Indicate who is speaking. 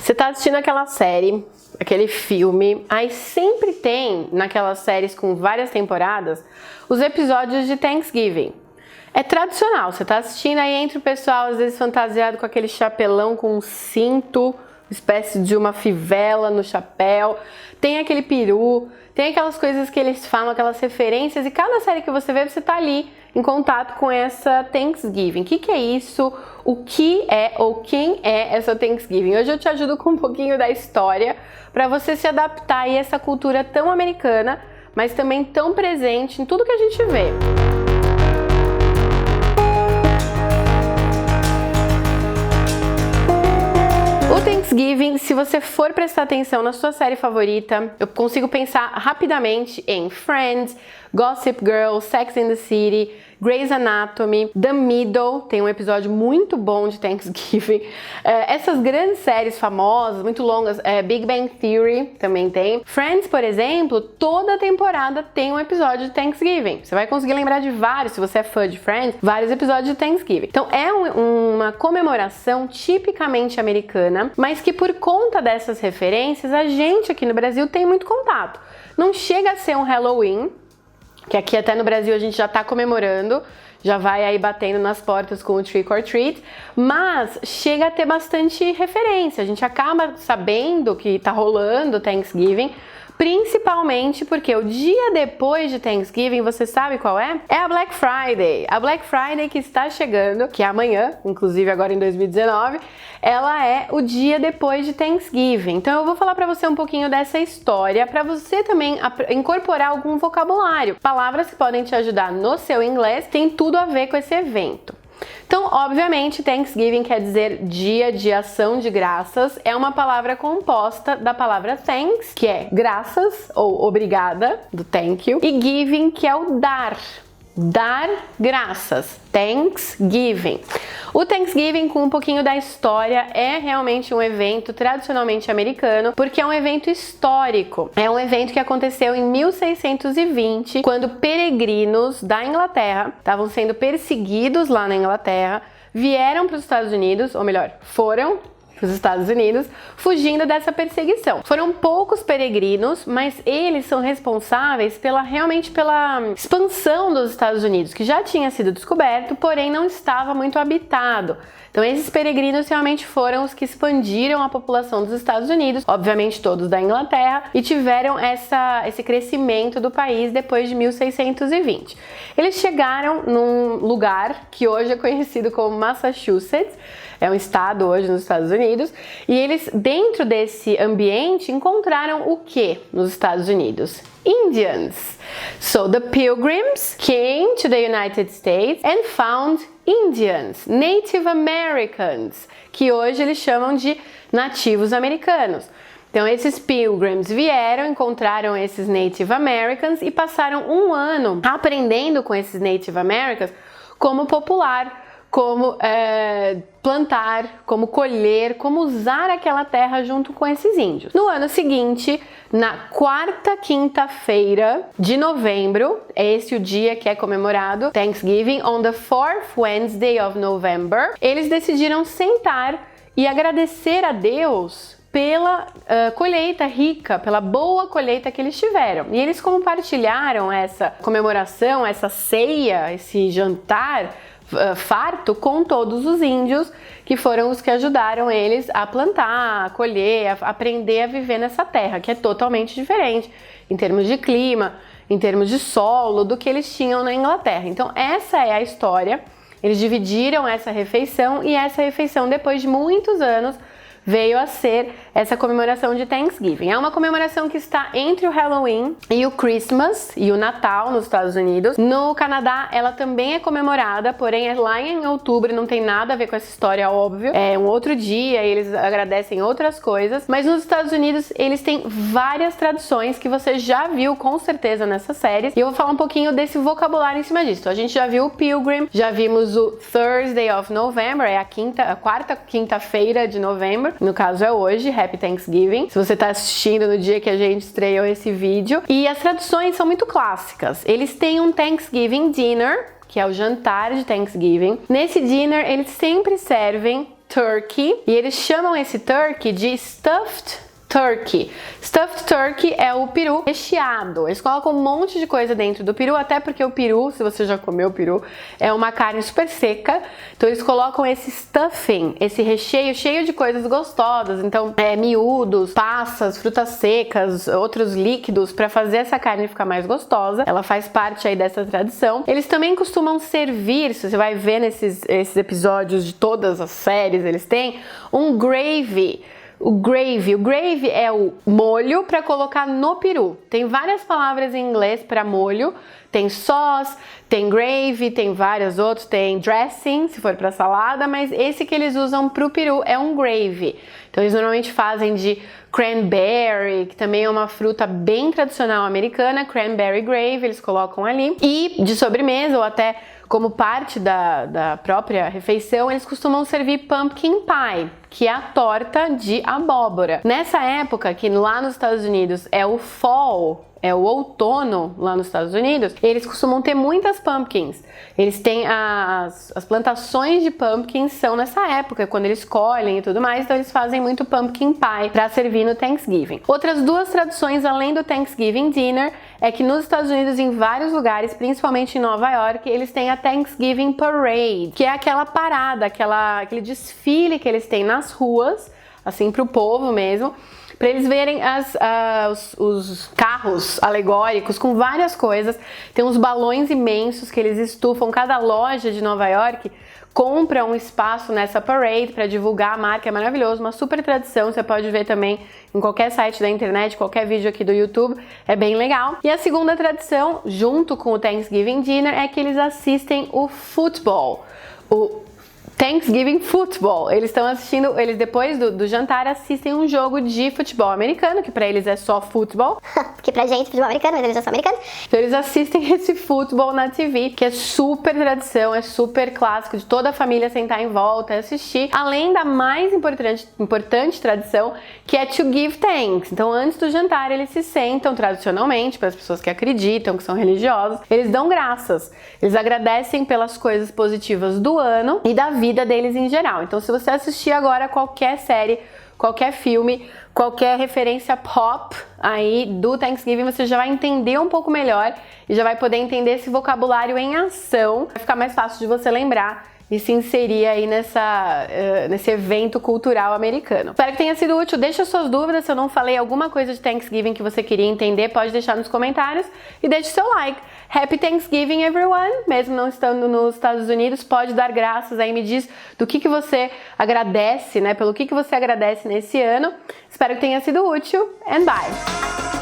Speaker 1: Você tá assistindo aquela série, aquele filme, aí sempre tem, naquelas séries com várias temporadas, os episódios de Thanksgiving. É tradicional, você tá assistindo, aí entra o pessoal, às vezes fantasiado com aquele chapelão com um cinto, espécie de uma fivela no chapéu, tem aquele peru, tem aquelas coisas que eles falam, aquelas referências, e cada série que você vê, você tá ali em contato com essa Thanksgiving. O que é isso? O que é ou quem é essa Thanksgiving? Hoje eu te ajudo com um pouquinho da história para você se adaptar a essa cultura tão americana, mas também tão presente em tudo que a gente vê. O Thanksgiving, se você for prestar atenção na sua série favorita, eu consigo pensar rapidamente em Friends, Gossip Girl, Sex and the City, Grey's Anatomy, The Middle, tem um episódio muito bom de Thanksgiving. Essas grandes séries famosas, muito longas, Big Bang Theory também tem. Friends, por exemplo, toda temporada tem um episódio de Thanksgiving. Você vai conseguir lembrar de vários, se você é fã de Friends, vários episódios de Thanksgiving. Então é uma comemoração tipicamente americana, mas que por conta dessas referências, a gente aqui no Brasil tem muito contato. Não chega a ser um Halloween, que aqui até no Brasil a gente já tá comemorando, já vai aí batendo nas portas com o Trick or Treat, mas chega a ter bastante referência, a gente acaba sabendo que tá rolando Thanksgiving, principalmente porque o dia depois de Thanksgiving, você sabe qual é? É a Black Friday. A Black Friday que está chegando, que é amanhã, inclusive agora em 2019, ela é o dia depois de Thanksgiving. Então eu vou falar para você um pouquinho dessa história, para você também incorporar algum vocabulário. Palavras que podem te ajudar no seu inglês, tem tudo a ver com esse evento. Então, obviamente, Thanksgiving quer dizer dia de ação de graças, é uma palavra composta da palavra thanks, que é graças ou obrigada, do thank you, e giving, que é o dar. Dar graças, Thanksgiving. O Thanksgiving, com um pouquinho da história, é realmente um evento tradicionalmente americano, porque é um evento histórico. É um evento que aconteceu em 1620, quando peregrinos da Inglaterra estavam sendo perseguidos lá na Inglaterra, vieram para os Estados Unidos, ou melhor, foram para os Estados Unidos, fugindo dessa perseguição. Foram poucos peregrinos, mas eles são responsáveis realmente pela expansão dos Estados Unidos, que já tinha sido descoberto, porém não estava muito habitado. Então esses peregrinos realmente foram os que expandiram a população dos Estados Unidos, obviamente todos da Inglaterra, e tiveram esse crescimento do país depois de 1620. Eles chegaram num lugar que hoje é conhecido como Massachusetts, é um estado hoje nos Estados Unidos, e eles, dentro desse ambiente, encontraram o que nos Estados Unidos? Indians. So the Pilgrims came to the United States and found Indians, Native Americans, que hoje eles chamam de nativos americanos. Então esses Pilgrims vieram, encontraram esses Native Americans e passaram um ano aprendendo com esses Native Americans como popular, como plantar, como colher, como usar aquela terra junto com esses índios. No ano seguinte, na quarta quinta-feira de novembro, é esse o dia que é comemorado, Thanksgiving, on the fourth Wednesday of November, eles decidiram sentar e agradecer a Deus pela colheita rica, pela boa colheita que eles tiveram. E eles compartilharam essa comemoração, essa ceia, esse jantar farto com todos os índios, que foram os que ajudaram eles a plantar, a colher, a aprender a viver nessa terra, que é totalmente diferente em termos de clima, em termos de solo, do que eles tinham na Inglaterra. Então essa é a história. Eles dividiram essa refeição, e essa refeição, depois de muitos anos, veio a ser essa comemoração de Thanksgiving. É uma comemoração que está entre o Halloween e o Christmas e o Natal nos Estados Unidos. No Canadá ela também é comemorada, porém é lá em outubro, não tem nada a ver com essa história, óbvio. É um outro dia, eles agradecem outras coisas. Mas nos Estados Unidos eles têm várias tradições que você já viu com certeza nessas séries. E eu vou falar um pouquinho desse vocabulário em cima disso. A gente já viu o Pilgrim, já vimos o Thursday of November, é a quarta quinta-feira de novembro. No caso é hoje, Happy Thanksgiving, se você está assistindo no dia que a gente estreou esse vídeo. E as traduções são muito clássicas. Eles têm um Thanksgiving Dinner, que é o jantar de Thanksgiving. Nesse dinner, eles sempre servem turkey, e eles chamam esse turkey de stuffed turkey. Stuffed turkey é o peru recheado. Eles colocam um monte de coisa dentro do peru, até porque o peru, se você já comeu peru, é uma carne super seca. Então eles colocam esse stuffing, esse recheio cheio de coisas gostosas. Então, miúdos, passas, frutas secas, outros líquidos para fazer essa carne ficar mais gostosa. Ela faz parte aí dessa tradição. Eles também costumam servir, se você vai ver esses episódios de todas as séries, eles têm um gravy. O gravy é o molho para colocar no peru. Tem várias palavras em inglês para molho. Tem sauce, tem gravy, tem vários outros, tem dressing, se for para salada, mas esse que eles usam pro peru é um gravy. Então eles normalmente fazem de cranberry, que também é uma fruta bem tradicional americana, cranberry gravy, eles colocam ali. E de sobremesa ou até como parte da própria refeição, eles costumam servir pumpkin pie, que é a torta de abóbora. Nessa época, que lá nos Estados Unidos é o fall, é o outono lá nos Estados Unidos, eles costumam ter muitas pumpkins. Eles têm as plantações de pumpkins são nessa época, quando eles colhem e tudo mais, então eles fazem muito pumpkin pie para servir no Thanksgiving. Outras duas tradições além do Thanksgiving Dinner é que nos Estados Unidos, em vários lugares, principalmente em Nova York, eles têm a Thanksgiving Parade, que é aquela parada, aquele desfile que eles têm nas ruas, assim, pro povo mesmo, para eles verem os carros alegóricos com várias coisas. Tem uns balões imensos que eles estufam. Cada loja de Nova York compra um espaço nessa parade para divulgar a marca. É maravilhoso, uma super tradição. Você pode ver também em qualquer site da internet, qualquer vídeo aqui do YouTube. É bem legal. E a segunda tradição, junto com o Thanksgiving Dinner, é que eles assistem o football. O Thanksgiving Football. Eles estão assistindo, eles depois do jantar assistem um jogo de futebol americano, que pra eles é só futebol.
Speaker 2: Que pra gente, futebol americano, mas eles já são americanos.
Speaker 1: Então eles assistem esse futebol na TV, que é super tradição, é super clássico, de toda a família sentar em volta e assistir. Além da mais importante tradição, que é to give thanks. Então antes do jantar eles se sentam tradicionalmente, para as pessoas que acreditam, que são religiosos, eles dão graças. Eles agradecem pelas coisas positivas do ano e da vida deles em geral. Então se você assistir agora qualquer série, qualquer filme, qualquer referência pop aí do Thanksgiving, você já vai entender um pouco melhor e já vai poder entender esse vocabulário em ação. Vai ficar mais fácil de você lembrar e se inserir aí nesse evento cultural americano. Espero que tenha sido útil. Deixa suas dúvidas. Se eu não falei alguma coisa de Thanksgiving que você queria entender, pode deixar nos comentários e deixe seu like. Happy Thanksgiving, everyone! Mesmo não estando nos Estados Unidos, pode dar graças aí, me diz do que você agradece, né? Pelo que você agradece nesse ano. Espero que tenha sido útil and bye!